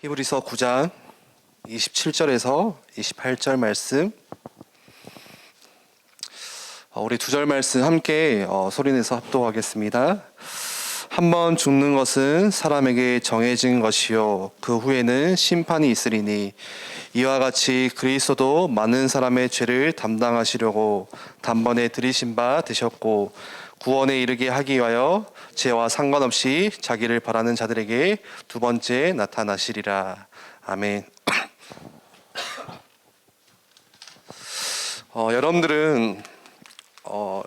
히브리서 9장 27절에서 28절 말씀, 우리 두 절 말씀 함께 소리내서 합독하겠습니다. 한 번 죽는 것은 사람에게 정해진 것이요 그 후에는 심판이 있으리니 이와 같이 그리스도도 많은 사람의 죄를 담당하시려고 단번에 들이신 바 되셨고 구원에 이르게 하기 위하여 죄와 상관없이 자기를 바라는 자들에게 두 번째 나타나시리라. 아멘. 여러분들은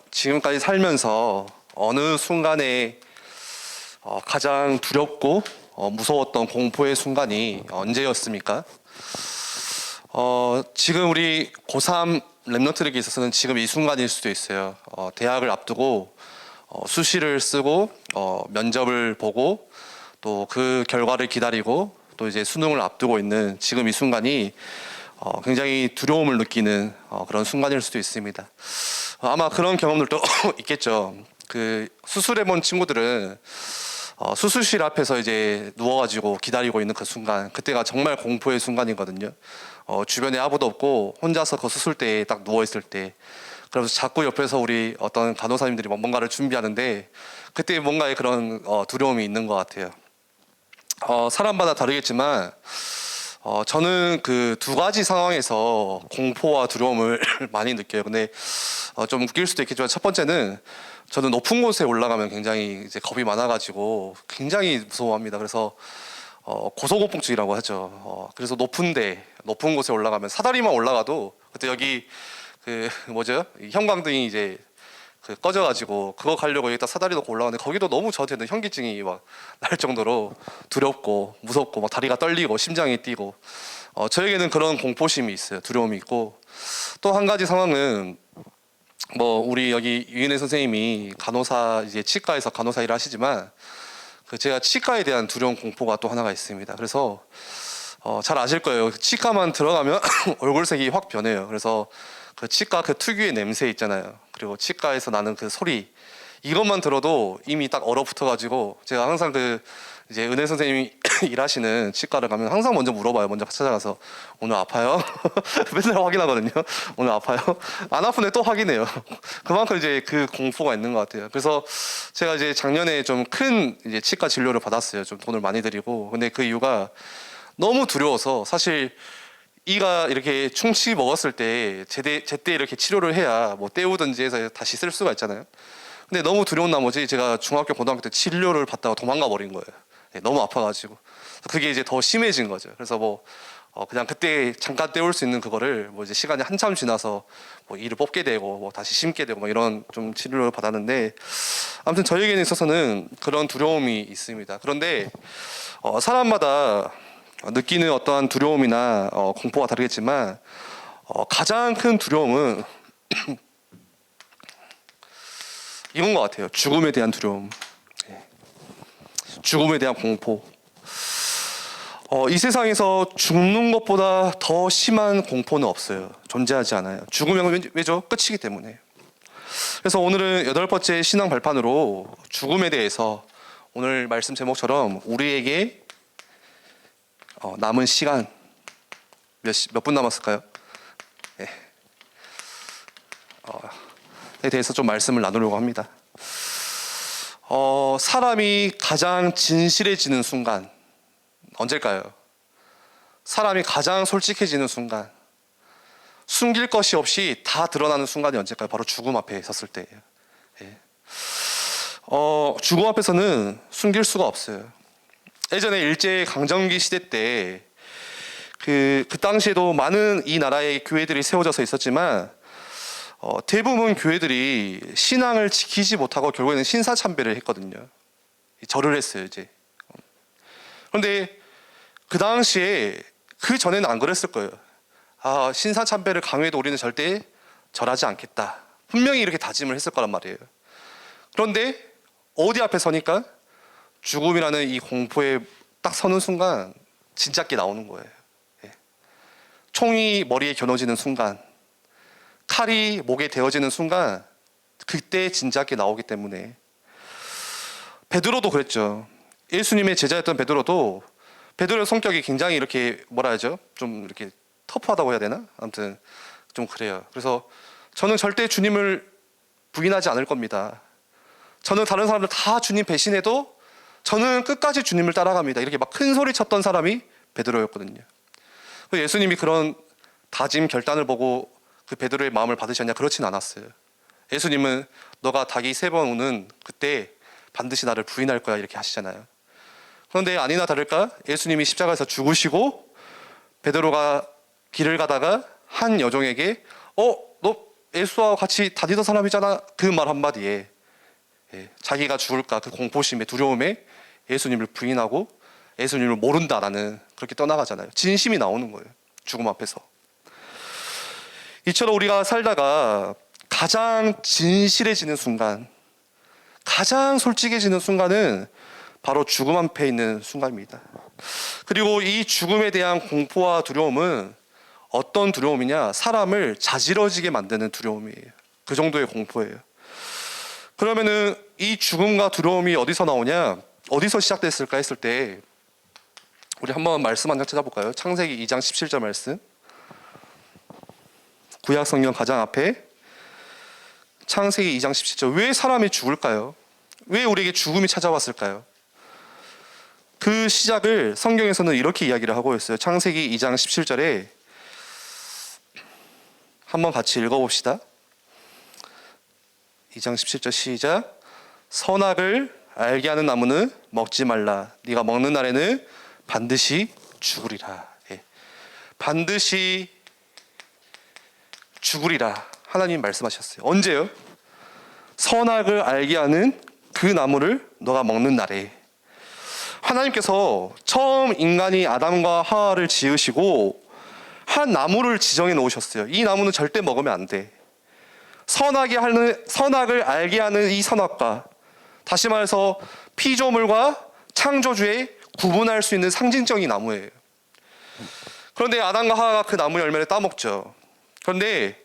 지금까지 살면서 어느 순간에 가장 두렵고 무서웠던 공포의 순간이 언제였습니까? 지금 우리 고3 랩런트들에게 있어서는 지금 이 순간일 수도 있어요. 대학을 앞두고 수시를 쓰고 면접을 보고 또 그 결과를 기다리고 또 이제 수능을 앞두고 있는 지금 이 순간이 굉장히 두려움을 느끼는 그런 순간일 수도 있습니다. 아마 그런 경험들도 있겠죠. 그 수술해본 친구들은 수술실 앞에서 이제 누워가지고 기다리고 있는 그 순간, 그때가 정말 공포의 순간이거든요. 주변에 아무도 없고 혼자서 그 수술대에 딱 누워있을 때, 그래서 자꾸 옆에서 우리 어떤 간호사님들이 뭔가를 준비하는데 그때 뭔가의 그런 두려움이 있는 것 같아요. 사람마다 다르겠지만 저는 그 두 가지 상황에서 공포와 두려움을 많이 느껴요. 근데 좀 웃길 수도 있겠지만 첫 번째는 저는 높은 곳에 올라가면 굉장히 이제 겁이 많아가지고 굉장히 무서워합니다. 그래서 고소공포증이라고 하죠. 그래서 높은 곳에 올라가면 사다리만 올라가도 그때 여기 그 뭐죠? 형광등이 이제 그 꺼져가지고 그거 가려고 여기다 사다리 놓고 올라가는데 거기도 너무 저한테는 현기증이 막 날 정도로 두렵고 무섭고 막 다리가 떨리고 심장이 뛰고 저에게는 그런 공포심이 있어요. 두려움이 있고 또 한 가지 상황은 뭐 우리 여기 유인혜 선생님이 간호사 이제 치과에서 간호사 일을 하시지만 그 제가 치과에 대한 두려움 공포가 또 하나가 있습니다. 그래서 잘 아실 거예요. 치과만 들어가면 얼굴색이 확 변해요. 그래서 그 치과 그 특유의 냄새 있잖아요. 그리고 치과에서 나는 그 소리 이것만 들어도 이미 딱 얼어붙어가지고 제가 항상 그 이제 은혜 선생님이 일하시는 치과를 가면 항상 먼저 물어봐요. 먼저 찾아가서 오늘 아파요? 맨날 확인하거든요. 오늘 아파요? 안 아픈데 또 확인해요. 그만큼 이제 그 공포가 있는 것 같아요. 그래서 제가 이제 작년에 좀 큰 이제 치과 진료를 받았어요. 좀 돈을 많이 들이고. 근데 그 이유가 너무 두려워서 사실 이가 이렇게 충치 먹었을 때 제때 이렇게 치료를 해야 뭐 떼우든지 해서 다시 쓸 수가 있잖아요. 근데 너무 두려운 나머지 제가 중학교 고등학교 때 치료를 받다가 도망가 버린 거예요. 너무 아파가지고 그게 이제 더 심해진 거죠. 그래서 뭐 그냥 그때 잠깐 때울 수 있는 그거를 뭐 이제 시간이 한참 지나서 뭐 이를 뽑게 되고 뭐 다시 심게 되고 뭐 이런 좀 치료를 받았는데 아무튼 저에게는 있어서는 그런 두려움이 있습니다. 그런데 사람마다 느끼는 어떠한 두려움이나 공포가 다르겠지만 가장 큰 두려움은 이건 것 같아요. 죽음에 대한 두려움, 죽음에 대한 공포. 이 세상에서 죽는 것보다 더 심한 공포는 없어요. 존재하지 않아요. 죽으면 왜죠? 끝이기 때문에. 그래서 오늘은 8번째 신앙 발판으로 죽음에 대해서 오늘 말씀 제목처럼 우리에게 남은 시간 몇 분 남았을까요? 네. 에 대해서 좀 말씀을 나누려고 합니다. 사람이 가장 진실해지는 순간 언제일까요? 사람이 가장 솔직해지는 순간, 숨길 것이 없이 다 드러나는 순간이 언제일까요? 바로 죽음 앞에 섰을 때예요. 예. 죽음 앞에서는 숨길 수가 없어요. 예전에 일제 강점기 시대 때 그 당시에도 많은 이 나라의 교회들이 세워져서 있었지만 대부분 교회들이 신앙을 지키지 못하고 결국에는 신사참배를 했거든요. 절을 했어요, 이제. 그런데 그 당시에 그 전에는 안 그랬을 거예요. 신사참배를 강요해도 우리는 절대 절하지 않겠다. 분명히 이렇게 다짐을 했을 거란 말이에요. 그런데 어디 앞에 서니까 죽음이라는 이 공포에 딱 서는 순간 진짜게 나오는 거예요. 총이 머리에 겨눠지는 순간, 칼이 목에 대어지는 순간 그때 진짜게 나오기 때문에 베드로도 그랬죠. 예수님의 제자였던 베드로도 베드로의 성격이 굉장히 이렇게 뭐라 하죠? 좀 이렇게 터프하다고 해야 되나? 아무튼 좀 그래요. 그래서 저는 절대 주님을 부인하지 않을 겁니다. 저는 다른 사람들 다 주님 배신해도 저는 끝까지 주님을 따라갑니다. 이렇게 막 큰 소리 쳤던 사람이 베드로였거든요. 예수님이 그런 다짐 결단을 보고 그 베드로의 마음을 받으셨냐? 그렇진 않았어요. 예수님은 너가 닭이 3번 우는 그때 반드시 나를 부인할 거야 이렇게 하시잖아요. 그런데 아니나 다를까 예수님이 십자가에서 죽으시고 베드로가 길을 가다가 한 여종에게 너 예수와 같이 다니던 사람이잖아 그 말 한마디에 자기가 죽을까 그 공포심에 두려움에 예수님을 부인하고 예수님을 모른다 나는 그렇게 떠나가잖아요. 진심이 나오는 거예요. 죽음 앞에서. 이처럼 우리가 살다가 가장 진실해지는 순간, 가장 솔직해지는 순간은 바로 죽음 앞에 있는 순간입니다. 그리고 이 죽음에 대한 공포와 두려움은 어떤 두려움이냐? 사람을 자지러지게 만드는 두려움이에요. 그 정도의 공포예요. 그러면은 이 죽음과 두려움이 어디서 나오냐? 어디서 시작됐을까 했을 때 우리 한번 말씀 한 장 찾아볼까요? 창세기 2장 17절 말씀. 구약 성경 가장 앞에 창세기 2장 17절. 왜 사람이 죽을까요? 왜 우리에게 죽음이 찾아왔을까요? 그 시작을 성경에서는 이렇게 이야기를 하고 있어요. 창세기 2장 17절에 한번 같이 읽어봅시다. 2장 17절 시작. 선악을 알게 하는 나무는 먹지 말라. 네가 먹는 날에는 반드시 죽으리라. 반드시 죽으리라. 하나님 말씀하셨어요. 언제요? 선악을 알게 하는 그 나무를 너가 먹는 날에. 하나님께서 처음 인간이 아담과 하와를 지으시고 한 나무를 지정해 놓으셨어요. 이 나무는 절대 먹으면 안 돼. 선악을 알게 하는 이 선악과, 다시 말해서 피조물과 창조주의 구분할 수 있는 상징적인 나무예요. 그런데 아담과 하와가 그 나무 열매를 따먹죠. 그런데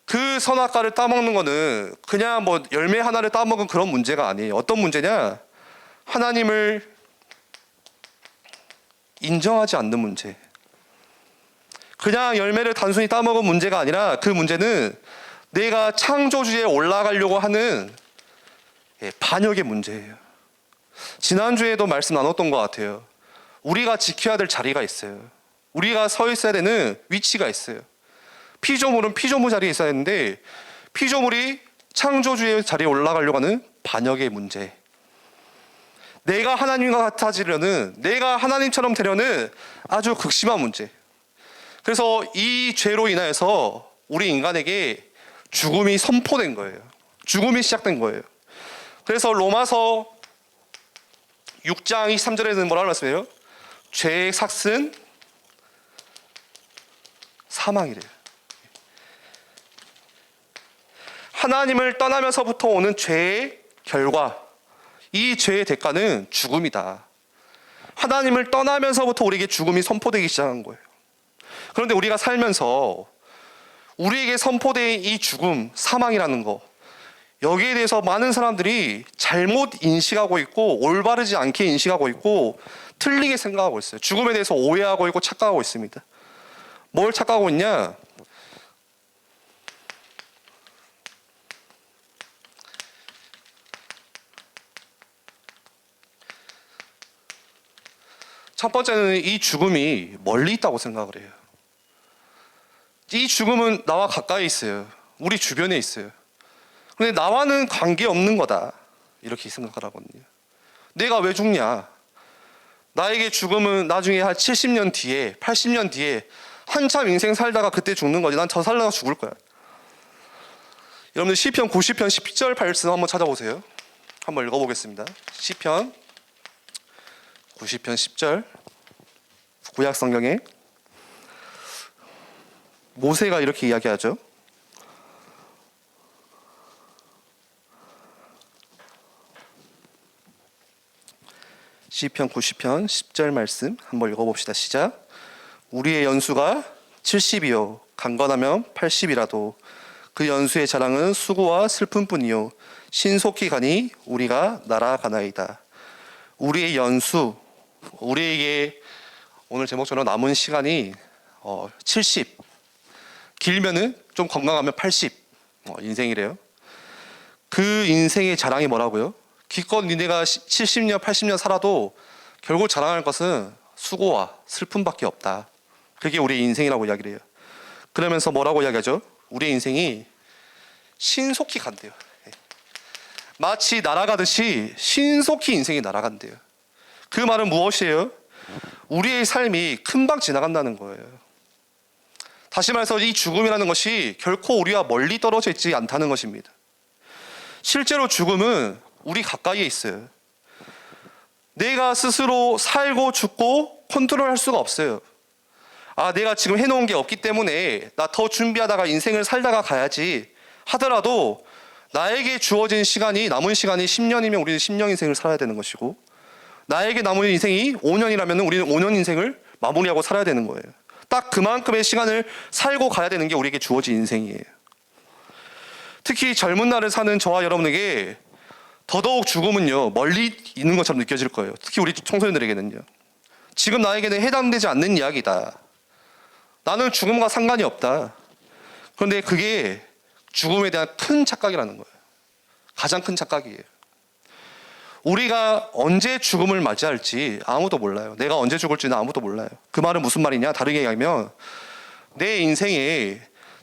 그 선악과를 따먹는 거는 그냥 뭐 열매 하나를 따먹은 그런 문제가 아니에요. 어떤 문제냐? 하나님을 인정하지 않는 문제. 그냥 열매를 단순히 따먹은 문제가 아니라 그 문제는 내가 창조주에 올라가려고 하는 반역의 문제예요. 지난주에도 말씀 나눴던 것 같아요. 우리가 지켜야 될 자리가 있어요. 우리가 서 있어야 되는 위치가 있어요. 피조물은 피조물 자리에 있어야 하는데 피조물이 창조주의 자리에 올라가려고 하는 반역의 문제. 내가 하나님과 같아지려는, 내가 하나님처럼 되려는 아주 극심한 문제. 그래서 이 죄로 인하여서 우리 인간에게 죽음이 선포된 거예요. 죽음이 시작된 거예요. 그래서 로마서 6장 23절에는 뭐라고 말씀해요? 죄의 삭은 사망이래요. 하나님을 떠나면서부터 오는 죄의 결과, 이 죄의 대가는 죽음이다. 하나님을 떠나면서부터 우리에게 죽음이 선포되기 시작한 거예요. 그런데 우리가 살면서 우리에게 선포된 이 죽음, 사망이라는 거, 여기에 대해서 많은 사람들이 잘못 인식하고 있고 올바르지 않게 인식하고 있고 틀리게 생각하고 있어요. 죽음에 대해서 오해하고 있고 착각하고 있습니다. 뭘 착각하고 있냐? 첫 번째는 이 죽음이 멀리 있다고 생각을 해요. 이 죽음은 나와 가까이 있어요. 우리 주변에 있어요. 근데 나와는 관계없는 거다. 이렇게 생각을 하거든요. 내가 왜 죽냐? 나에게 죽음은 나중에 한 70년 뒤에, 80년 뒤에 한참 인생 살다가 그때 죽는 거지. 난 더 살다가 죽을 거야. 여러분들 시편 90편 10절 말씀 한번 찾아보세요. 한번 읽어보겠습니다. 시편 90편 10절, 구약 성경에 모세가 이렇게 이야기하죠. 시편 90편 10절 말씀 한번 읽어봅시다. 시작. 우리의 연수가 70이요 강건하면 80이라도 그 연수의 자랑은 수고와 슬픔뿐이요 신속히 가니 우리가 날아가나이다. 우리의 연수, 우리에게 오늘 제목처럼 남은 시간이 70, 길면은 좀 건강하면 80 인생이래요. 그 인생의 자랑이 뭐라고요? 기껏 니네가 70년, 80년 살아도 결국 자랑할 것은 수고와 슬픔밖에 없다. 그게 우리의 인생이라고 이야기를 해요. 그러면서 뭐라고 이야기하죠? 우리의 인생이 신속히 간대요. 마치 날아가듯이 신속히 인생이 날아간대요. 그 말은 무엇이에요? 우리의 삶이 금방 지나간다는 거예요. 다시 말해서 이 죽음이라는 것이 결코 우리와 멀리 떨어져 있지 않다는 것입니다. 실제로 죽음은 우리 가까이에 있어요. 내가 스스로 살고 죽고 컨트롤할 수가 없어요. 내가 지금 해놓은 게 없기 때문에 나 더 준비하다가 인생을 살다가 가야지 하더라도 나에게 주어진 시간이, 남은 시간이 10년이면 우리는 10년 인생을 살아야 되는 것이고, 나에게 남은 인생이 5년이라면 우리는 5년 인생을 마무리하고 살아야 되는 거예요. 딱 그만큼의 시간을 살고 가야 되는 게 우리에게 주어진 인생이에요. 특히 젊은 날을 사는 저와 여러분에게 더더욱 죽음은요, 멀리 있는 것처럼 느껴질 거예요. 특히 우리 청소년들에게는요. 지금 나에게는 해당되지 않는 이야기다. 나는 죽음과 상관이 없다. 그런데 그게 죽음에 대한 큰 착각이라는 거예요. 가장 큰 착각이에요. 우리가 언제 죽음을 맞이할지 아무도 몰라요. 내가 언제 죽을지는 아무도 몰라요. 그 말은 무슨 말이냐? 다르게 얘기하면 내 인생에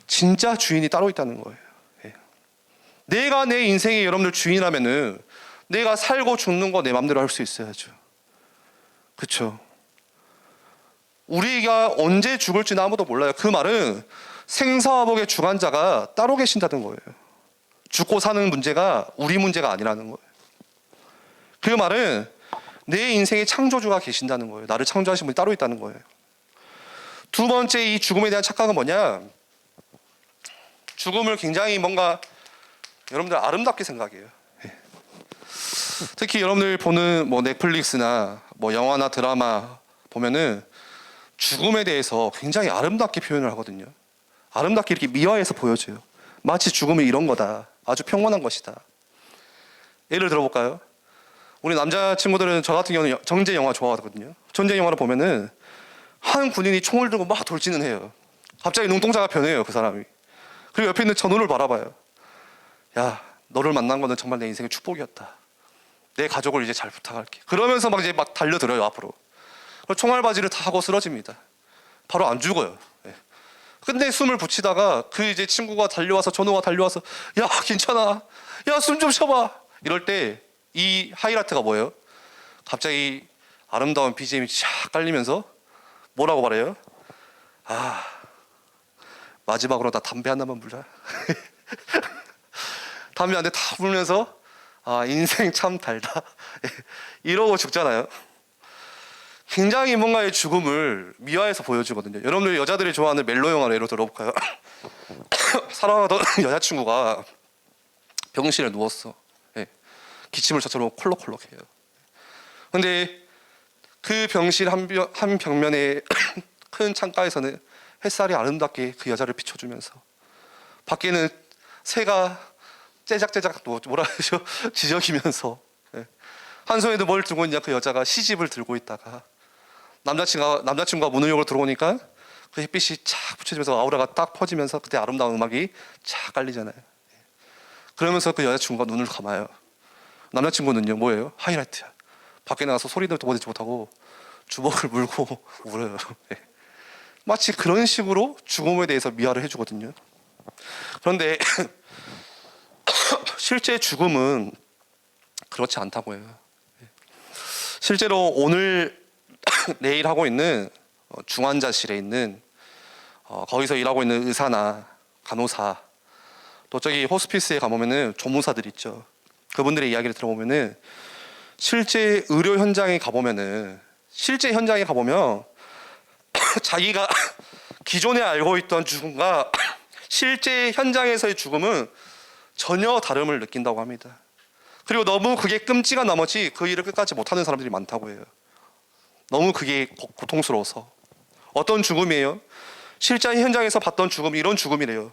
진짜 주인이 따로 있다는 거예요. 내가 내 인생의 여러분들 주인이라면은 내가 살고 죽는 거 내 맘대로 할 수 있어야죠. 그렇죠? 우리가 언제 죽을지는 아무도 몰라요. 그 말은 생사화복의 주관자가 따로 계신다는 거예요. 죽고 사는 문제가 우리 문제가 아니라는 거예요. 그 말은 내 인생의 창조주가 계신다는 거예요. 나를 창조하신 분이 따로 있다는 거예요. 두 번째, 이 죽음에 대한 착각은 뭐냐? 죽음을 굉장히 뭔가 여러분들 아름답게 생각해요. 특히 여러분들 보는 넷플릭스나 영화나 드라마 보면은 죽음에 대해서 굉장히 아름답게 표현을 하거든요. 아름답게 이렇게 미화해서 보여줘요. 마치 죽음이 이런 거다. 아주 평온한 것이다. 예를 들어볼까요? 우리 남자친구들은 저 같은 경우는 정제 영화 좋아하거든요. 전쟁 영화를 보면은 한 군인이 총을 들고 막 돌진을 해요. 갑자기 눈동자가 변해요, 그 사람이. 그리고 옆에 있는 저 눈을 바라봐요. 야, 너를 만난 거는 정말 내 인생의 축복이었다. 내 가족을 이제 잘 부탁할게. 그러면서 이제 달려들어요, 앞으로. 총알바지를 다 하고 쓰러집니다. 바로 안 죽어요. 근데 숨을 붙이다가 그 이제 친구가 달려와서, 전우가 달려와서, 야, 괜찮아. 야, 숨 좀 쉬어봐. 이럴 때 이 하이라이트가 뭐예요? 갑자기 아름다운 BGM이 쫙 깔리면서 뭐라고 말해요? 마지막으로 나 담배 하나만 불자. 담배 한 대 다 불면서 인생 참 달다. 이러고 죽잖아요. 굉장히 뭔가의 죽음을 미화해서 보여주거든요. 여러분들 여자들이 좋아하는 멜로 영화를 예로 들어볼까요? 사랑하던 여자친구가 병실에 누웠어. 기침을 저처럼 콜록콜록해요. 근데 그 병실 한 벽면에 큰 창가에서는 햇살이 아름답게 그 여자를 비춰주면서 밖에는 새가 째작째작 뭐라 하죠? 지저귀면서 한 손에도 뭘 들고 있냐? 그 여자가 시집을 들고 있다가 남자친구가 문을 열고 들어오니까 그 햇빛이 착 비춰지면서 아우라가 딱 퍼지면서 그때 아름다운 음악이 착 깔리잖아요. 그러면서 그 여자친구가 눈을 감아요. 남자친구는요, 뭐예요? 하이라이트야. 밖에 나가서 소리도 내지 못하고 주먹을 물고 울어요. 마치 그런 식으로 죽음에 대해서 미화를 해주거든요. 그런데 실제 죽음은 그렇지 않다고 해요. 실제로 오늘 내일 하고 있는 중환자실에 있는 거기서 일하고 있는 의사나 간호사, 또 저기 호스피스에 가보면은 조무사들 있죠. 그분들의 이야기를 들어보면은 실제 의료 현장에 가보면은 자기가 기존에 알고 있던 죽음과 실제 현장에서의 죽음은 전혀 다름을 느낀다고 합니다. 그리고 너무 그게 끔찍한 나머지 그 일을 끝까지 못하는 사람들이 많다고 해요. 너무 그게 고통스러워서. 어떤 죽음이에요? 실제 현장에서 봤던 죽음, 이런 죽음이래요.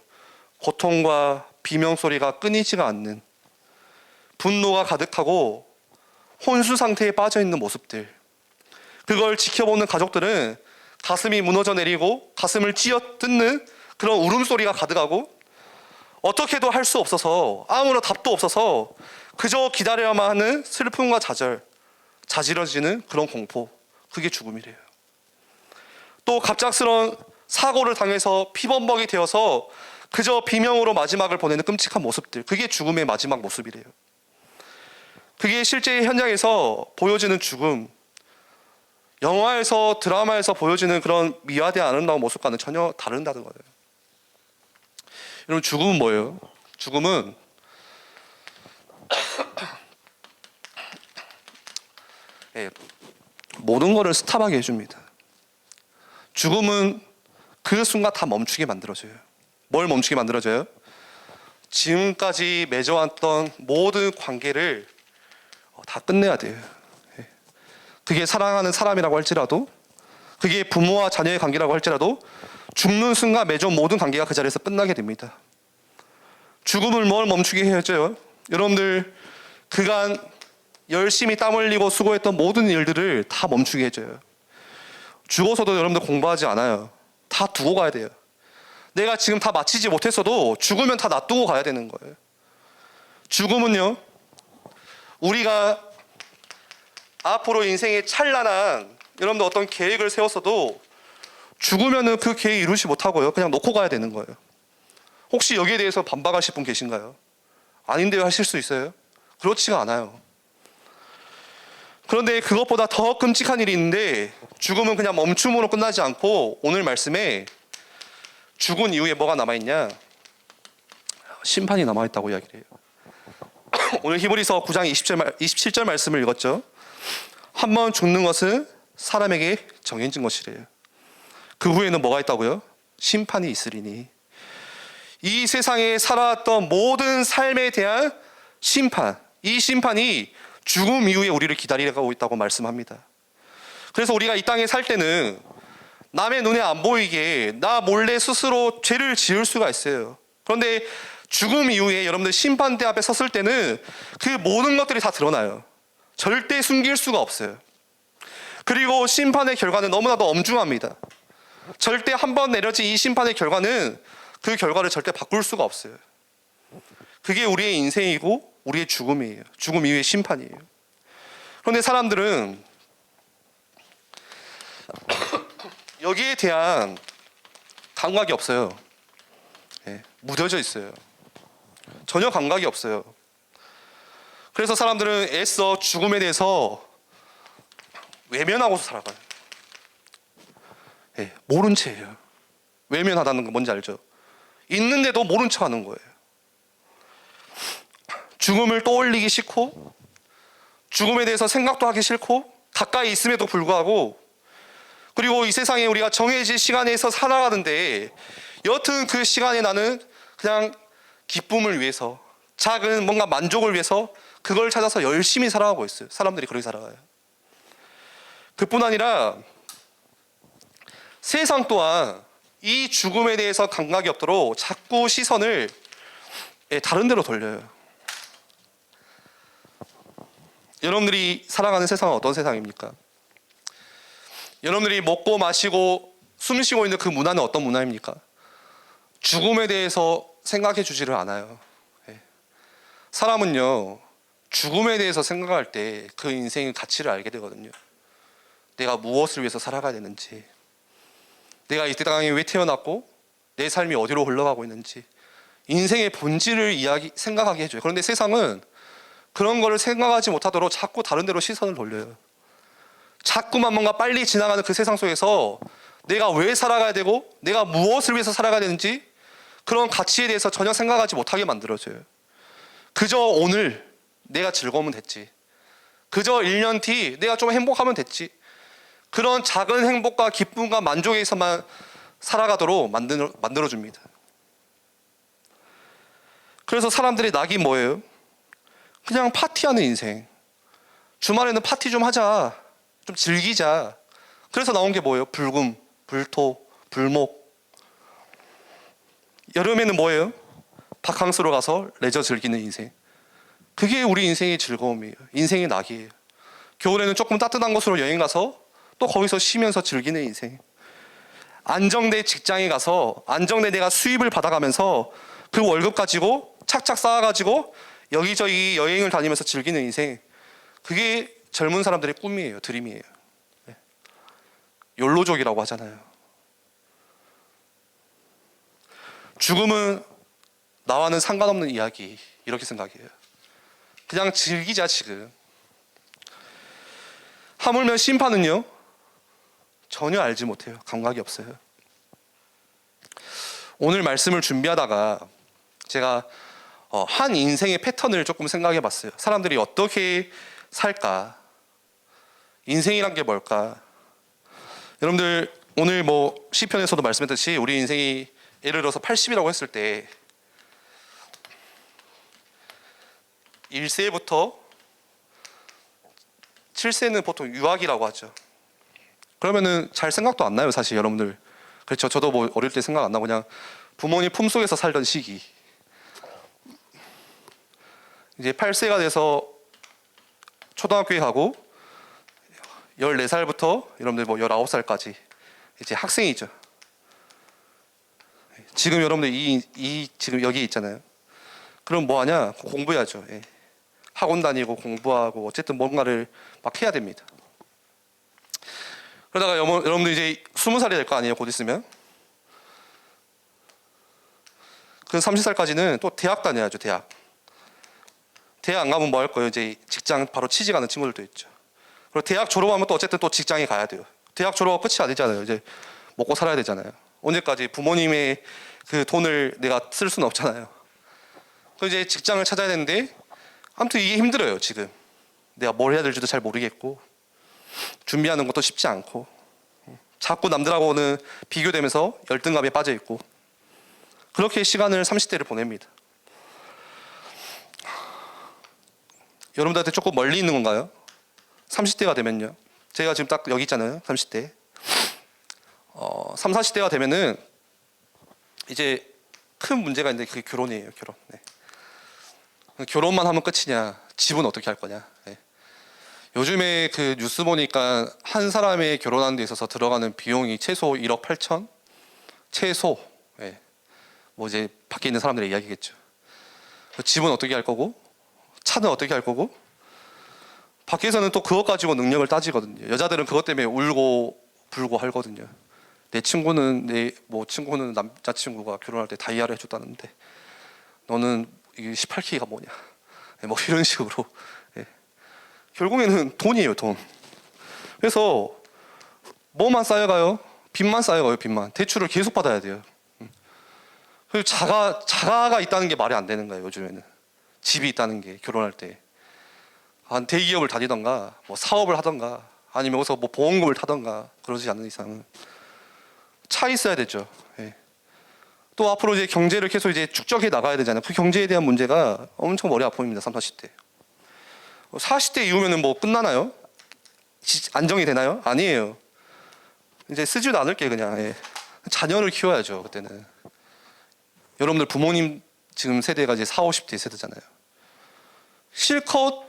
고통과 비명소리가 끊이지가 않는, 분노가 가득하고 혼수 상태에 빠져 있는 모습들. 그걸 지켜보는 가족들은 가슴이 무너져 내리고 가슴을 찧어 뜯는 그런 울음소리가 가득하고 어떻게도 할 수 없어서 아무런 답도 없어서 그저 기다려야만 하는 슬픔과 좌절, 자지러지는 그런 공포, 그게 죽음이래요. 또 갑작스러운 사고를 당해서 피범벅이 되어서 그저 비명으로 마지막을 보내는 끔찍한 모습들, 그게 죽음의 마지막 모습이래요. 그게 실제 현장에서 보여지는 죽음, 영화에서 드라마에서 보여지는 그런 미화되지 아름다운 모습과는 전혀 다른다는 거예요. 여러분, 죽음은 뭐예요? 죽음은 모든 것을 스탑하게 해줍니다. 죽음은 그 순간 다 멈추게 만들어줘요. 뭘 멈추게 만들어줘요? 지금까지 맺어왔던 모든 관계를 다 끝내야 돼요. 그게 사랑하는 사람이라고 할지라도, 그게 부모와 자녀의 관계라고 할지라도 죽는 순간 맺어온 모든 관계가 그 자리에서 끝나게 됩니다. 죽음을 뭘 멈추게 해야죠? 여러분들 그간 열심히 땀 흘리고 수고했던 모든 일들을 다 멈추게 해줘요. 죽어서도 여러분들 공부하지 않아요. 다 두고 가야 돼요. 내가 지금 다 마치지 못했어도 죽으면 다 놔두고 가야 되는 거예요. 죽음은요, 우리가 앞으로 인생의 찬란한 여러분들 어떤 계획을 세웠어도 죽으면은 그 계획 이루지 못하고요, 그냥 놓고 가야 되는 거예요. 혹시 여기에 대해서 반박하실 분 계신가요? 아닌데요 하실 수 있어요? 그렇지가 않아요. 그런데 그것보다 더 끔찍한 일이 있는데, 죽음은 그냥 멈춤으로 끝나지 않고 오늘 말씀에 죽은 이후에 뭐가 남아있냐? 심판이 남아있다고 이야기를 해요. 오늘 히브리서 9장 27절 말씀을 읽었죠. 한 번 죽는 것은 사람에게 정해진 것이래요. 그 후에는 뭐가 있다고요? 심판이 있으리니. 이 세상에 살아왔던 모든 삶에 대한 심판, 이 심판이 죽음 이후에 우리를 기다리고 있다고 말씀합니다. 그래서 우리가 이 땅에 살 때는 남의 눈에 안 보이게 나 몰래 스스로 죄를 지을 수가 있어요. 그런데 죽음 이후에 여러분들 심판대 앞에 섰을 때는 그 모든 것들이 다 드러나요. 절대 숨길 수가 없어요. 그리고 심판의 결과는 너무나도 엄중합니다. 절대 한 번 내려진 이 심판의 결과는 그 결과를 절대 바꿀 수가 없어요. 그게 우리의 인생이고 우리의 죽음이에요. 죽음 이후의 심판이에요. 그런데 사람들은 여기에 대한 감각이 없어요. 무뎌져 있어요. 전혀 감각이 없어요. 그래서 사람들은 애써 죽음에 대해서 외면하고서 살아가요. 모른 채예요. 외면하다는 거 뭔지 알죠? 있는데도 모른 척 하는 거예요. 죽음을 떠올리기 싫고, 죽음에 대해서 생각도 하기 싫고, 가까이 있음에도 불구하고, 그리고 이 세상에 우리가 정해진 시간에서 살아가는데 여튼 그 시간에 나는 그냥 기쁨을 위해서, 작은 뭔가 만족을 위해서 그걸 찾아서 열심히 살아가고 있어요. 사람들이 그렇게 살아가요. 그뿐 아니라 세상 또한 이 죽음에 대해서 감각이 없도록 자꾸 시선을 다른 데로 돌려요. 여러분들이 살아가는 세상은 어떤 세상입니까? 여러분들이 먹고 마시고 숨 쉬고 있는 그 문화는 어떤 문화입니까? 죽음에 대해서 생각해 주지를 않아요. 사람은요, 죽음에 대해서 생각할 때 그 인생의 가치를 알게 되거든요. 내가 무엇을 위해서 살아가야 되는지, 내가 이 땅에 왜 태어났고 내 삶이 어디로 흘러가고 있는지, 인생의 본질을 생각하게 해줘요. 그런데 세상은 그런 거를 생각하지 못하도록 자꾸 다른 데로 시선을 돌려요. 자꾸만 뭔가 빨리 지나가는 그 세상 속에서 내가 왜 살아가야 되고 내가 무엇을 위해서 살아가야 되는지 그런 가치에 대해서 전혀 생각하지 못하게 만들어줘요. 그저 오늘 내가 즐거우면 됐지, 그저 1년 뒤 내가 좀 행복하면 됐지, 그런 작은 행복과 기쁨과 만족에서만 살아가도록 만들어줍니다. 그래서 사람들의 낙이 뭐예요? 그냥 파티하는 인생. 주말에는 파티 좀 하자, 좀 즐기자. 그래서 나온 게 뭐예요? 불금, 불토, 불목. 여름에는 뭐예요? 바캉스로 가서 레저 즐기는 인생. 그게 우리 인생의 즐거움이에요. 인생의 낙이에요. 겨울에는 조금 따뜻한 곳으로 여행 가서 또 거기서 쉬면서 즐기는 인생. 안정된 직장에 가서 안정된 내가 수입을 받아가면서 그 월급 가지고 착착 쌓아가지고 여기저기 여행을 다니면서 즐기는 인생. 그게 젊은 사람들의 꿈이에요. 드림이에요. 네. 욜로족이라고 하잖아요. 죽음은 나와는 상관없는 이야기, 이렇게 생각해요. 그냥 즐기자 지금. 하물며 심판은요? 전혀 알지 못해요. 감각이 없어요. 오늘 말씀을 준비하다가 제가 한 인생의 패턴을 조금 생각해 봤어요. 사람들이 어떻게 살까? 인생이란 게 뭘까? 여러분들 오늘 뭐 시편에서도 말씀했듯이 우리 인생이 예를 들어서 80이라고 했을 때 1세부터 7세는 보통 유학이라고 하죠. 그러면은 잘 생각도 안 나요, 사실 여러분들. 그렇죠. 저도 뭐 어릴 때 생각 안 나고 그냥 부모님 품속에서 살던 시기. 이제 8세가 돼서 초등학교에 가고 14살부터 여러분들 뭐 19살까지 이제 학생이죠. 지금 여러분들 지금 여기 있잖아요. 그럼 뭐 하냐? 공부해야죠. 예. 학원 다니고 공부하고 어쨌든 뭔가를 막 해야 됩니다. 그러다가 여러분들 이제 20살이 될 거 아니에요, 곧 있으면. 그 30살까지는 또 대학 다녀야죠, 대학. 대학 안 가면 뭐 할 거예요? 이제 직장 바로 취직하는 친구들도 있죠. 그리고 대학 졸업하면 또 어쨌든 또 직장에 가야 돼요. 대학 졸업하고 끝이 아니잖아요. 이제 먹고 살아야 되잖아요. 언제까지 부모님의 그 돈을 내가 쓸 수는 없잖아요. 그래서 이제 직장을 찾아야 되는데 아무튼 이게 힘들어요, 지금. 내가 뭘 해야 될지도 잘 모르겠고 준비하는 것도 쉽지 않고 자꾸 남들하고는 비교되면서 열등감에 빠져 있고 그렇게 시간을 30대를 보냅니다. 여러분들한테 조금 멀리 있는 건가요? 30대가 되면요. 제가 지금 딱 여기 있잖아요. 30대. 3, 40대가 되면은 이제 큰 문제가 있는데 그게 결혼이에요. 결혼. 네. 결혼만 하면 끝이냐? 집은 어떻게 할 거냐? 네. 요즘에 그 뉴스 보니까 한 사람의 결혼하는 데 있어서 들어가는 비용이 최소 1억 8천? 최소. 네. 뭐 이제 밖에 있는 사람들의 이야기겠죠. 집은 어떻게 할 거고? 차는 어떻게 할 거고? 밖에서는 또 그것 가지고 능력을 따지거든요. 여자들은 그것 때문에 울고 불고 하거든요. 내 친구는 친구는 남자친구가 결혼할 때 다이아를 해줬다는데 너는 이게 18K가 뭐냐? 네, 뭐 이런 식으로. 네. 결국에는 돈이에요, 돈. 그래서 뭐만 쌓여가요? 빚만 쌓여가요, 빚만. 대출을 계속 받아야 돼요. 그리고 자가가 있다는 게 말이 안 되는 거예요, 요즘에는. 집이 있다는 게 결혼할 때. 한 대기업을 다니던가 뭐 사업을 하던가 아니면 여기서 뭐 보험금을 타던가 그러지 않는 이상은 차 있어야 되죠. 예. 또 앞으로 이제 경제를 계속 이제 축적해 나가야 되잖아요. 그 경제에 대한 문제가 엄청 머리 아픕니다. 30, 40대. 40대 이후면은 뭐 끝나나요? 안정이 되나요? 아니에요. 이제 쓰지도 않을게 그냥. 예. 자녀를 키워야죠. 그때는. 여러분들 부모님 지금 세대가 이제 40, 50대 세대잖아요. 실컷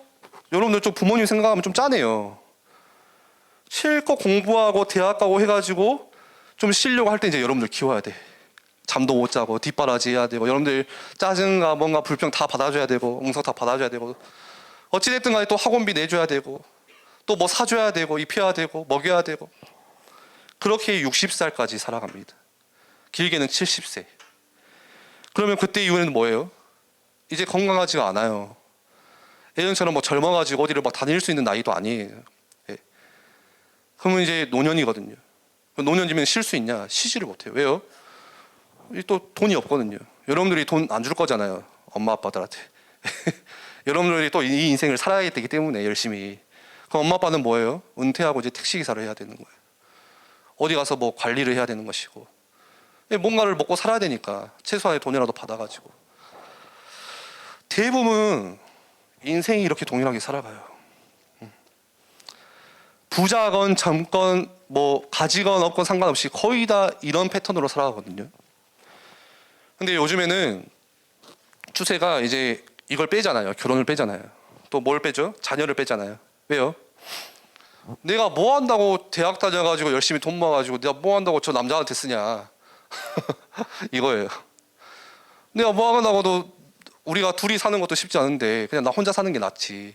여러분들 좀 부모님 생각하면 좀 짜네요. 실컷 공부하고 대학 가고 해가지고 좀 쉬려고 할 때 이제 여러분들 키워야 돼. 잠도 못 자고 뒷바라지 해야 되고 여러분들 짜증과 뭔가 불평 다 받아줘야 되고 응석 다 받아줘야 되고 어찌됐든 간에 또 학원비 내줘야 되고 또 뭐 사줘야 되고 입혀야 되고 먹여야 되고 그렇게 60살까지 살아갑니다. 길게는 70세. 그러면 그때 이후에는 뭐예요? 이제 건강하지가 않아요. 예전처럼 뭐 젊어가지고 어디를 막 다닐 수 있는 나이도 아니에요. 예. 그러면 이제 노년이거든요. 노년이면 쉴 수 있냐? 쉬지를 못해요. 왜요? 또 돈이 없거든요. 여러분들이 돈 안 줄 거잖아요. 엄마 아빠들한테. 여러분들이 또 이 인생을 살아야 되기 때문에 열심히. 그럼 엄마 아빠는 뭐예요? 은퇴하고 이제 택시기사를 해야 되는 거예요. 어디 가서 뭐 관리를 해야 되는 것이고. 뭔가를 먹고 살아야 되니까 최소한의 돈이라도 받아가지고. 대부분 인생이 이렇게 동일하게 살아가요. 부자건 젊건 뭐 가지건 없건 상관없이 거의 다 이런 패턴으로 살아가거든요. 근데 요즘에는 추세가 이제 이걸 빼잖아요. 결혼을 빼잖아요. 또 뭘 빼죠? 자녀를 빼잖아요. 왜요? 내가 뭐 한다고 대학 다녀가지고 열심히 돈 모아가지고 내가 뭐 한다고 저 남자한테 쓰냐 이거예요. 내가 뭐 하나고도 우리가 둘이 사는 것도 쉽지 않은데 그냥 나 혼자 사는 게 낫지.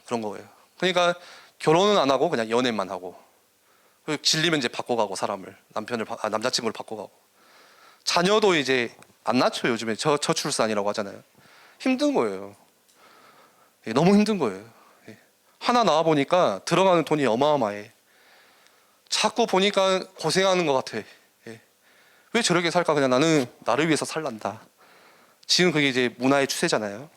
그런 거예요. 그러니까 결혼은 안 하고 그냥 연애만 하고 질리면 이제 바꿔가고 사람을 남자친구를 바꿔가고 자녀도 이제 안 낳죠. 요즘에 저출산이라고 하잖아요. 힘든 거예요. 너무 힘든 거예요. 하나 낳아 보니까 들어가는 돈이 어마어마해. 자꾸 보니까 고생하는 것 같아. 왜 저렇게 살까? 그냥 나는 나를 위해서 살란다. 지금 그게 이제 문화의 추세잖아요.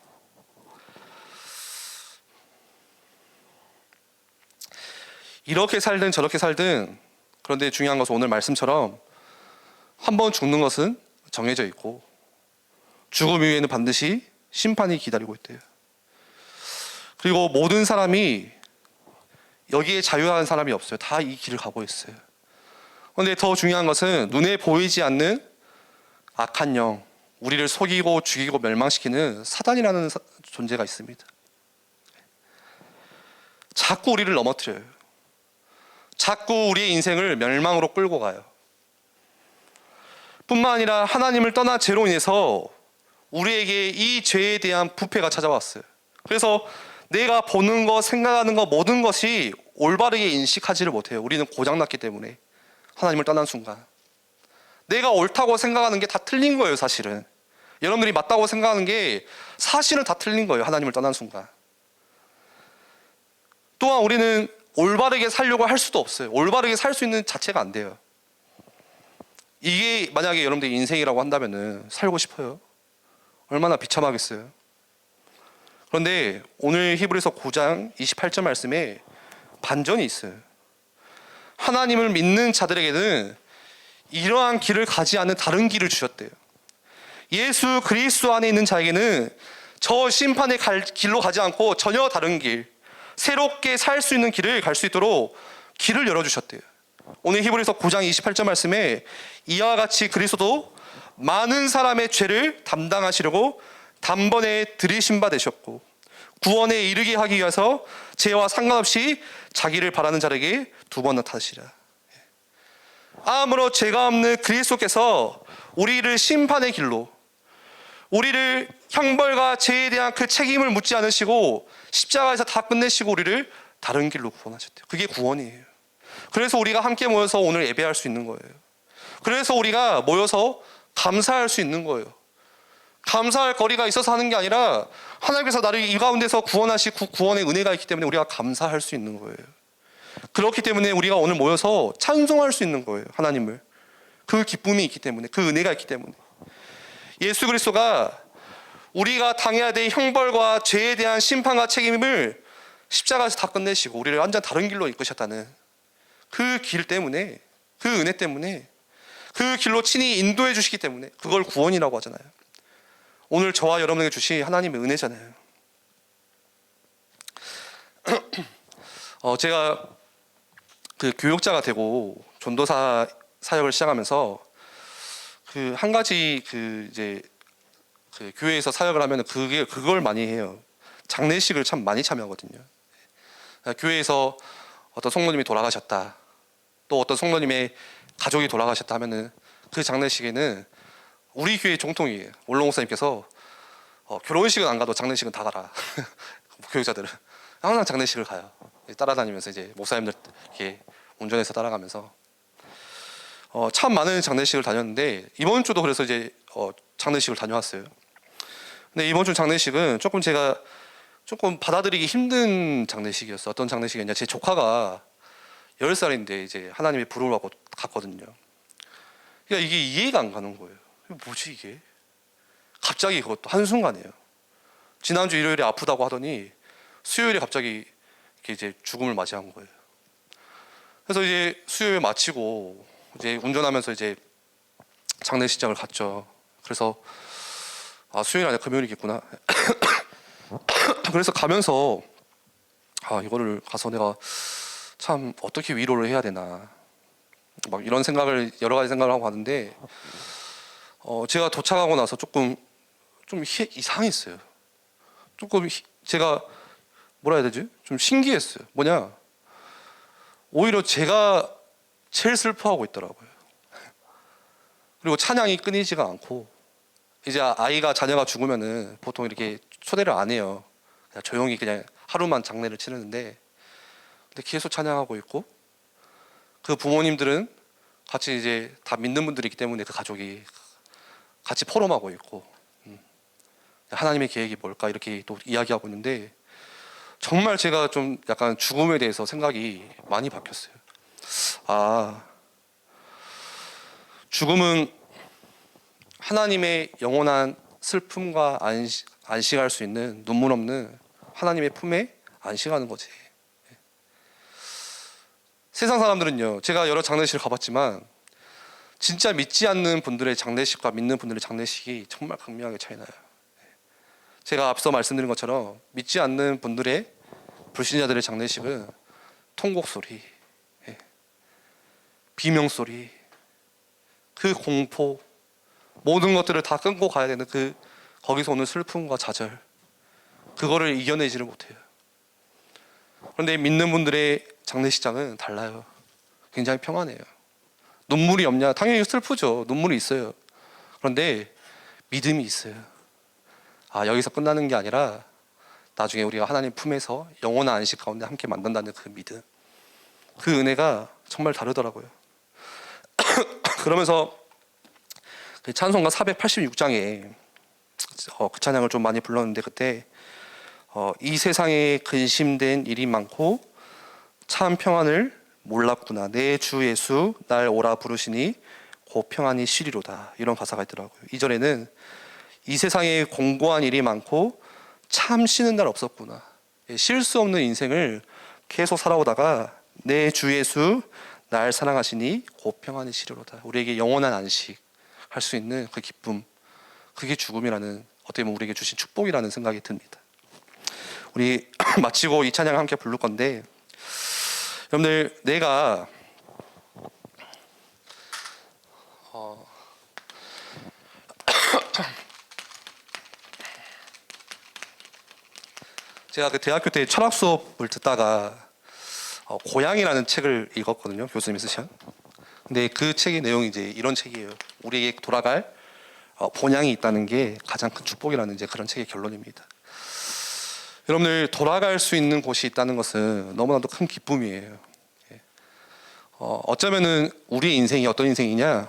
이렇게 살든 저렇게 살든, 그런데 중요한 것은 오늘 말씀처럼 한 번 죽는 것은 정해져 있고 죽음 이후에는 반드시 심판이 기다리고 있대요. 그리고 모든 사람이 여기에 자유한 사람이 없어요. 다 이 길을 가고 있어요. 그런데 더 중요한 것은 눈에 보이지 않는 악한 영, 우리를 속이고 죽이고 멸망시키는 사단이라는 존재가 있습니다. 자꾸 우리를 넘어뜨려요. 자꾸 우리의 인생을 멸망으로 끌고 가요. 뿐만 아니라 하나님을 떠난 죄로 인해서 우리에게 이 죄에 대한 부패가 찾아왔어요. 그래서 내가 보는 것, 생각하는 것 모든 것이 올바르게 인식하지를 못해요. 우리는 고장났기 때문에. 하나님을 떠난 순간 내가 옳다고 생각하는 게 다 틀린 거예요. 사실은 여러분들이 맞다고 생각하는 게 사실은 다 틀린 거예요. 하나님을 떠난 순간. 또한 우리는 올바르게 살려고 할 수도 없어요. 올바르게 살 수 있는 자체가 안 돼요. 이게 만약에 여러분들의 인생이라고 한다면 살고 싶어요? 얼마나 비참하겠어요. 그런데 오늘 히브리서 9장 28절 말씀에 반전이 있어요. 하나님을 믿는 자들에게는 이러한 길을 가지 않는 다른 길을 주셨대요. 예수 그리스도 안에 있는 자에게는 저 심판의 길로 가지 않고 전혀 다른 길, 새롭게 살 수 있는 길을 갈 수 있도록 길을 열어주셨대요. 오늘 히브리서 9장 28절 말씀에 이와 같이 그리스도도 많은 사람의 죄를 담당하시려고 단번에 들이신 바 되셨고 구원에 이르게 하기 위해서 죄와 상관없이 자기를 바라는 자에게 두 번 나타나시라. 아무로 죄가 없는 그리스도께서 우리를 심판의 길로, 우리를 형벌과 죄에 대한 그 책임을 묻지 않으시고 십자가에서 다 끝내시고 우리를 다른 길로 구원하셨대요. 그게 구원이에요. 그래서 우리가 함께 모여서 오늘 예배할 수 있는 거예요. 그래서 우리가 모여서 감사할 수 있는 거예요. 감사할 거리가 있어서 하는 게 아니라 하나님께서 나를 이 가운데서 구원하시고 구원의 은혜가 있기 때문에 우리가 감사할 수 있는 거예요. 그렇기 때문에 우리가 오늘 모여서 찬송할 수 있는 거예요. 하나님을. 그 기쁨이 있기 때문에, 그 은혜가 있기 때문에. 예수 그리스도가 우리가 당해야 될 형벌과 죄에 대한 심판과 책임을 십자가에서 다 끝내시고 우리를 완전 다른 길로 이끄셨다는 그 길 때문에, 그 은혜 때문에, 그 길로 친히 인도해 주시기 때문에 그걸 구원이라고 하잖아요. 오늘 저와 여러분에게 주신 하나님의 은혜잖아요. 제가 그 교육자가 되고 전도사 사역을 시작하면서 그 한 가지 그 이제 그 교회에서 사역을 하면 그걸 많이 해요. 장례식을 참 많이 참여하거든요. 교회에서 어떤 성도님이 돌아가셨다, 또 어떤 성도님의 가족이 돌아가셨다 하면은 그 장례식에는 우리 교회 정통이에요. 원로 목사님께서 결혼식은 안 가도 장례식은 다 가라. 교육자들은 항상 장례식을 가요. 따라다니면서 이제 목사님들 이렇게 운전해서 따라가면서 참 많은 장례식을 다녔는데 이번 주도 그래서 이제 장례식을 다녀왔어요. 근데 이번 주 장례식은 제가 조금 받아들이기 힘든 장례식이었어요. 어떤 장례식이었냐? 제 조카가 10살인데 이제 하나님의 부름을 받고 갔거든요. 그러니까 이게 이해가 안 가는 거예요. 뭐지 이게? 갑자기 그것도 한순간이에요. 지난주 일요일에 아프다고 하더니 수요일에 갑자기 이렇게 이제 죽음을 맞이한 거예요. 그래서 이제 수요일 마치고 이제 운전하면서 이제 장례식장을 갔죠. 그래서 수요일 아니라 금요일이겠구나. 그래서 가면서 이거를 가서 내가 참 어떻게 위로를 해야 되나 막 이런 여러 가지 생각을 하고 가는데 제가 도착하고 나서 좀 이상했어요. 제가 뭐라 해야 되지? 좀 신기했어요. 뭐냐? 오히려 제가 제일 슬퍼하고 있더라고요. 그리고 찬양이 끊이지가 않고, 이제 자녀가 죽으면은 보통 이렇게 초대를 안 해요. 그냥 조용히 그냥 하루만 장례를 치르는데, 근데 계속 찬양하고 있고, 그 부모님들은 같이 이제 다 믿는 분들이기 때문에 그 가족이 같이 포럼하고 있고, 하나님의 계획이 뭘까 이렇게 또 이야기하고 있는데, 정말 제가 좀 약간 죽음에 대해서 생각이 많이 바뀌었어요. 아, 죽음은 하나님의 영원한 슬픔과 안식할 수 있는 눈물 없는 하나님의 품에 안식하는 거지. 세상 사람들은요, 제가 여러 장례식을 가봤지만 진짜 믿지 않는 분들의 장례식과 믿는 분들의 장례식이 정말 극명하게 차이 나요. 제가 앞서 말씀드린 것처럼 믿지 않는 분들의 불신자들의 장례식은 통곡 소리, 비명 소리, 그 공포, 모든 것들을 다 끊고 가야 되는 거기서 오는 슬픔과 좌절, 그거를 이겨내지를 못해요. 그런데 믿는 분들의 장례식장은 달라요. 굉장히 평안해요. 눈물이 없냐? 당연히 슬프죠. 눈물이 있어요. 그런데 믿음이 있어요. 여기서 끝나는 게 아니라 나중에 우리가 하나님 품에서 영원한 안식 가운데 함께 만든다는 그 믿음, 그 은혜가 정말 다르더라고요. 그러면서 그 찬송가 486장에 그 찬양을 좀 많이 불렀는데, 그때 이 세상에 근심된 일이 많고 참 평안을 몰랐구나, 내 주 예수 날 오라 부르시니 곧 평안이 쉬리로다, 이런 가사가 있더라고요. 2절에는 이 세상에 공고한 일이 많고 참 쉬는 날 없었구나, 쉴 수 없는 인생을 계속 살아오다가 내 주 예수 날 사랑하시니 곧 평안이 쉬리로다, 우리에게 영원한 안식 할 수 있는 그 기쁨, 그게 죽음이라는, 어떻게 보면 우리에게 주신 축복이라는 생각이 듭니다. 우리 마치고 이 찬양을 함께 부를 건데, 여러분들, 내가 제가 그 대학교 때 철학 수업을 듣다가 고향이라는 책을 읽었거든요. 교수님이 쓰신. 근데 그 책의 내용이 이제 이런 책이에요. 우리에게 돌아갈 본향이 있다는 게 가장 큰 축복이라는 이제 그런 책의 결론입니다. 여러분들, 돌아갈 수 있는 곳이 있다는 것은 너무나도 큰 기쁨이에요. 어쩌면은 우리의 인생이 어떤 인생이냐?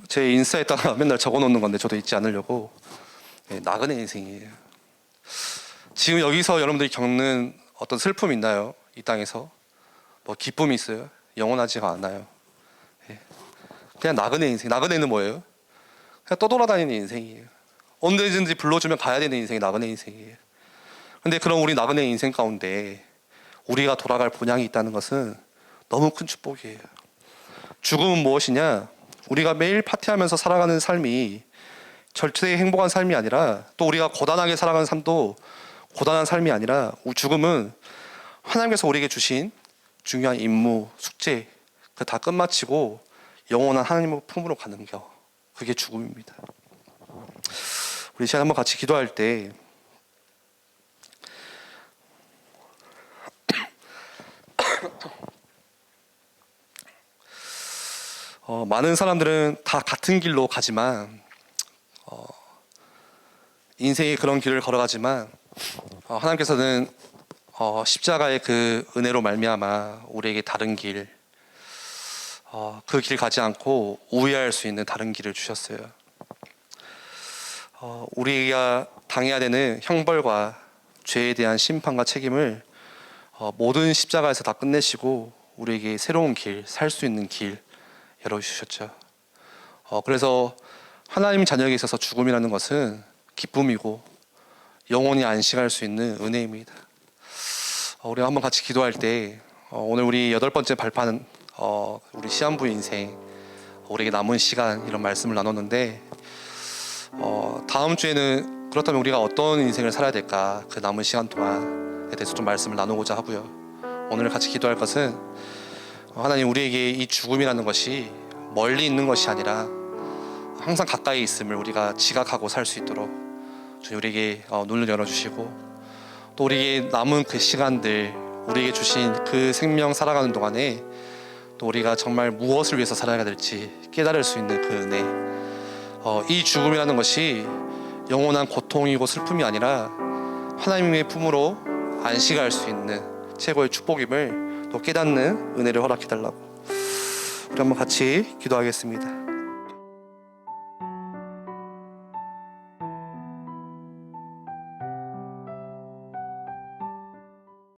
제 인스타에다가 맨날 적어놓는 건데 저도 잊지 않으려고, 나그네 인생이에요. 지금 여기서 여러분들이 겪는 어떤 슬픔이 있나요? 이 땅에서 뭐 기쁨이 있어요? 영원하지가 않아요. 그냥 나그네 인생. 나그네는 뭐예요? 그냥 떠돌아다니는 인생이에요. 언제든지 불러주면 가야 되는 인생이 나그네 인생이에요. 근데 그런 우리 나그네 인생 가운데 우리가 돌아갈 본향이 있다는 것은 너무 큰 축복이에요. 죽음은 무엇이냐? 우리가 매일 파티하면서 살아가는 삶이 절대 행복한 삶이 아니라, 또 우리가 고단하게 살아가는 삶도 고단한 삶이 아니라, 죽음은 하나님께서 우리에게 주신 중요한 임무, 숙제, 그 다 끝마치고 영원한 하나님의 품으로 가는 거, 그게 죽음입니다. 우리 시간 한번 같이 기도할 때 많은 사람들은 다 같은 길로 가지만, 인생의 그런 길을 걸어가지만, 하나님께서는 십자가의 그 은혜로 말미암아 우리에게 다른 길, 그 길 가지 않고 우회할 수 있는 다른 길을 주셨어요. 우리가 당해야 되는 형벌과 죄에 대한 심판과 책임을 모든 십자가에서 다 끝내시고 우리에게 새로운 길, 살 수 있는 길 열어주셨죠. 그래서 하나님 자녀에게 있어서 죽음이라는 것은 기쁨이고 영원히 안식할 수 있는 은혜입니다. 우리가 한번 같이 기도할 때, 오늘 우리 8번째 발판, 우리 시한부 인생, 우리에게 남은 시간, 이런 말씀을 나눴는데, 다음 주에는 그렇다면 우리가 어떤 인생을 살아야 될까, 그 남은 시간 동안에 대해서 좀 말씀을 나누고자 하고요. 오늘 같이 기도할 것은, 하나님, 우리에게 이 죽음이라는 것이 멀리 있는 것이 아니라 항상 가까이 있음을 우리가 지각하고 살 수 있도록 주님 우리에게 눈을 열어주시고 또 우리에게 남은 그 시간들 우리에게 주신 그 생명 살아가는 동안에 또 우리가 정말 무엇을 위해서 살아야 될지 깨달을 수 있는 그 은혜, 이 죽음이라는 것이 영원한 고통이고 슬픔이 아니라 하나님의 품으로 안식할 수 있는 최고의 축복임을 또 깨닫는 은혜를 허락해달라고 우리 한번 같이 기도하겠습니다.